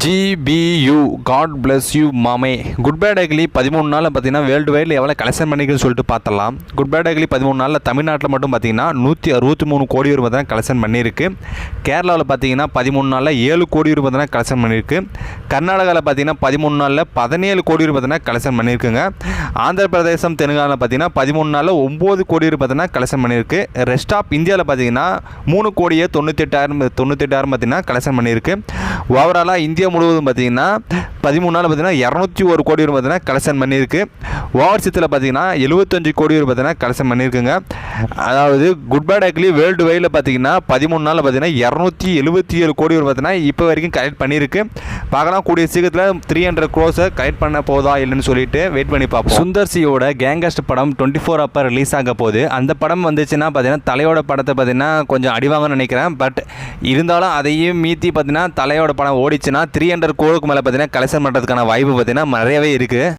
GBU God bless you மாமே. Good bad ugly 13 நாளில் பார்த்தீங்கன்னா வேர்ல்டு வைடில் எவ்வளோ கலெக்ஷன் பண்ணிக்குன்னு சொல்லிட்டு பார்த்தலாம். குட் பேட் அக்லி 13 நாளில் தமிழ்நாட்டில் மட்டும் பார்த்தீங்கன்னா 163 கோடி ரூபாய் தான் கலெக்ஷன் பண்ணியிருக்கு. கேரளாவில் பார்த்தீங்கன்னா 13 நாளில் 7 கோடி ரூபாய் தான் கலெக்ஷன் பண்ணியிருக்கு. கர்நாடகாவில் பார்த்தீங்கன்னா 13 நாளில் 17 கோடி ரூபாய் தான் கலெக்ஷன் பண்ணியிருக்குங்க. ஆந்திர பிரதேசம் தெலுங்கானாவில் பார்த்தீங்கன்னா 13 நாளில் 9 கோடி ரூபாய் தான் கலெக்ஷன் பண்ணியிருக்கு. ரெஸ்ட் ஆஃப் இந்தியாவில் பார்த்தீங்கன்னா 3 கோடியே 98,000 பார்த்தீங்கன்னா கலெக்ஷன் பண்ணியிருக்கு. ஓவராலாக இந்தியா முழுவதும் பார்த்தீங்கன்னா 13 நாள் பார்த்தீங்கன்னா 201 கோடி ரூபாய் பார்த்தீங்கன்னா கலெக்ஷன் பண்ணியிருக்கு. ஓவர்சீத்தில் பார்த்தீங்கன்னா 75 கோடி ரூபாய் பார்த்தீங்கன்னா கலெக்ஷன் பண்ணியிருக்குங்க. அதாவது குட் பேட் அக்லி வேர்ல்டு வைடில் பார்த்தீங்கன்னா 13 நாளில் பார்த்தீங்கன்னா 277 கோடி ரூபாய் பார்த்தீங்கன்னா இப்போ வரைக்கும் கலெக்ட் பண்ணியிருக்கு. பார்க்கலாம் கூடிய சீக்கிரத்தில் 300 crores கலெக்ட் பண்ண போதா இல்லைன்னு சொல்லிட்டு வெயிட் பண்ணி பார்ப்போம். சுந்தர்சியோட கேங்கஸ்ட் படம் 24 அப்போ ரிலீஸ் ஆக போகுது. அந்த படம் வந்துச்சுன்னா பார்த்தீங்கன்னா தலையோட படத்தை பார்த்தீங்கன்னா கொஞ்சம் அடிவாங்கன்னு நினைக்கிறேன். பட் இருந்தாலும் அதையும் மீற்றி பார்த்தீங்கன்னா தலையோட படம் ஓடிச்சுன்னா 300 crore மேலே பார்த்தீங்கன்னா கலெக்ஷன் பண்ணுறதுக்கான வாய்ப்பு பார்த்தீங்கன்னா நிறையவே இருக்குது.